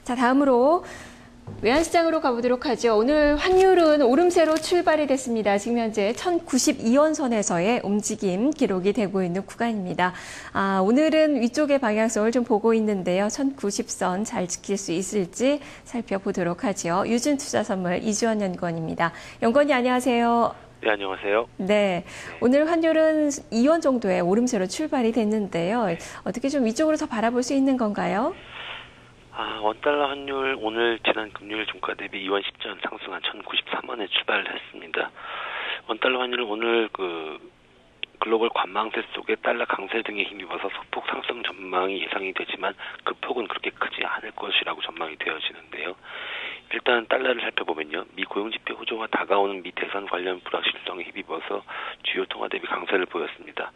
자, 다음으로 외환시장으로 가보도록 하죠. 오늘 환율은 오름세로 출발이 됐습니다. 지금 현재 1092원 선에서의 움직임 기록이 되고 있는 구간입니다. 오늘은 위쪽의 방향성을 좀 보고 있는데요. 1090선 잘 지킬 수 있을지 살펴보도록 하죠. 유진투자선물 이주원 연구원입니다. 연구원님 안녕하세요. 네, 안녕하세요. 네, 오늘 환율은 2원 정도의 오름세로 출발이 됐는데요. 어떻게 좀 위쪽으로 더 바라볼 수 있는 건가요? 원달러 환율 오늘 지난 금요일 종가 대비 2원 10전 상승한 1093원에 출발을 했습니다. 원달러 환율은 오늘 글로벌 관망세 속에 달러 강세 등에 힘입어서 소폭 상승 전망이 예상이 되지만 그 폭은 그렇게 크지 않을 것이라고 전망이 되어지는데요. 일단 달러를 살펴보면요. 미 고용지표 호조와 다가오는 미 대선 관련 불확실성에 힘입어서 주요 통화 대비 강세를 보였습니다.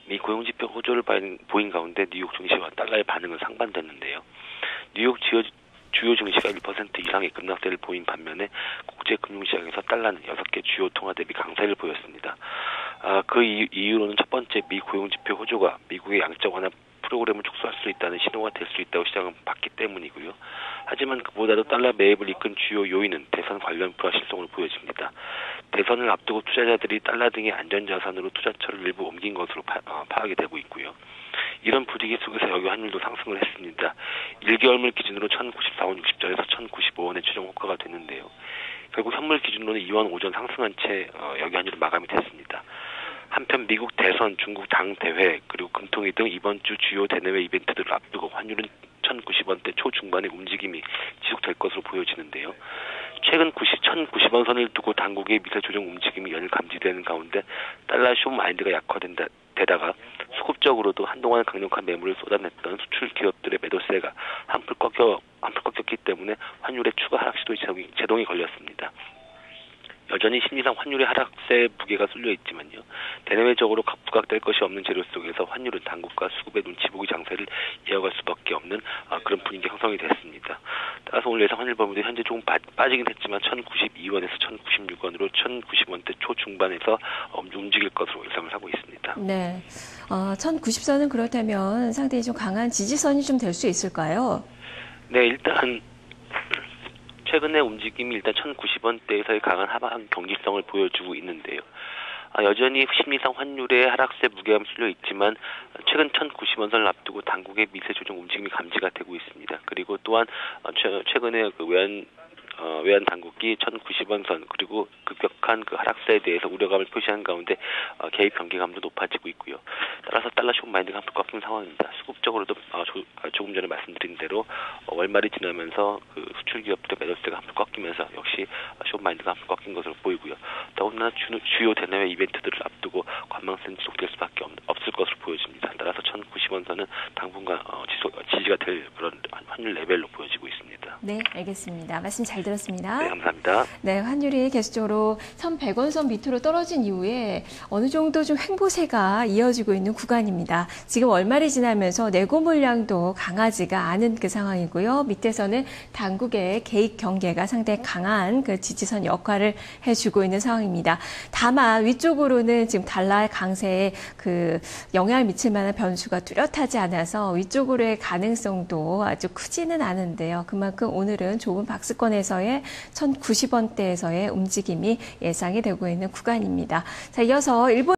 미 고용지표 호조를 보인 가운데 뉴욕 증시와 달러의 반응은 상반됐는데요. 뉴욕 주요 증시가 1% 이상의 급락세를 보인 반면에 국제 금융시장에서 달러는 6개 주요 통화 대비 강세를 보였습니다. 그 이유로는 첫 번째 미 고용지표 호조가 미국의 양적 완화 프로그램을 촉수할 수 있다는 신호가 될 수 있다고 시장은 봤기 때문이고요. 하지만 그보다도 달러 매입을 이끈 주요 요인은 대선 관련 불확실성으로 보여집니다. 대선을 앞두고 투자자들이 달러 등의 안전자산으로 투자처를 일부 옮긴 것으로 파악이 되고 있고요. 이런 분위기 속에서 여기 환율도 상승을 했습니다. 1개월물 기준으로 1094원 60전에서 1095원의 최종 호가가 됐는데요. 결국 현물 기준으로는 2원 5전 상승한 채 여기 환율은 마감이 됐습니다. 한편 미국 대선, 중국 당대회, 그리고 금통위 등 이번 주 주요 대내외 이벤트들을 앞두고 환율은 1090원대 초중반의 움직임이 지속될 것으로 보여지는데요. 최근 1090원 선을 두고 당국의 미세 조정 움직임이 연일 감지되는 가운데 달러 쇼 마인드가 약화되다가 수급적으로도 한동안 강력한 매물을 쏟아냈던 수출 기업들의 매도세가 한풀 꺾였기 때문에 환율의 추가 하락 시도에 제동이 걸렸습니다. 여전히 심리상 환율의 하락세에 무게가 쏠려 있지만요. 대내외적으로 부각될 것이 없는 재료 속에서 환율은 당국과 수급의 눈치 보기 장세를 이어갈 수밖에 없는 그런 분위기 형성이 됐습니다. 따라서 오늘 예상 환율 범위도 현재 조금 빠지긴 했지만 1092원에서 1096원으로 1090원대 초중반에서 움직일 것으로 예상을 하고 있습니다. 네, 1090선은 그렇다면 상당히 좀 강한 지지선이 좀 될 수 있을까요? 네, 일단 최근의 움직임이 일단 1090원대에서의 강한 하방 경직성을 보여주고 있는데요. 여전히 심리상 환율의 하락세 무게감이 실려 있지만 최근 1090원선을 앞두고 당국의 미세 조정 움직임이 감지가 되고 있습니다. 그리고 또한 최근에 외환 당국이 1090원선 그리고 급격한 하락세에 대해서 우려감을 표시한 가운데 개입 경계감도 높아지고 있고요. 따라서 달러 쇼 마인드가 한풀 꺾인 상황입니다. 수급적으로도 조금 전에 말씀드린 대로 월말이 지나면서 수출 기업들의 매도세가 한풀 꺾이면서 역시 쇼 마인드가 한풀 꺾인 것으로 보이고요. 더군다나 주요 대내외 이벤트들을 앞두고 관망세는 지속될 수밖에 없을 것으로 보여집니다. 따라서 1090원선은 당분간 지지가 될 그런 환율 레벨로 보여지고 있습니다. 네, 알겠습니다. 말씀 잘 들었습니다. 네, 감사합니다. 네, 환율이 계속적으로 1100원선 밑으로 떨어진 이후에 어느 정도 좀 횡보세가 이어지고 있는 구간입니다. 지금 월말이 지나면서 내고 물량도 강하지가 않은 그 상황이고요. 밑에서는 당국의 개입 경계가 상당히 강한 그 지지선 역할을 해주고 있는 상황입니다. 다만 위쪽으로는 지금 달러의 강세에 영향을 미칠 만한 변수가 뚜렷하지 않아서 위쪽으로의 가능성도 아주 크지는 않은데요. 그만큼 오늘은 좁은 박스권에서의 1090원대에서의 움직임이 예상이 되고 있는 구간입니다. 자, 이어서 일본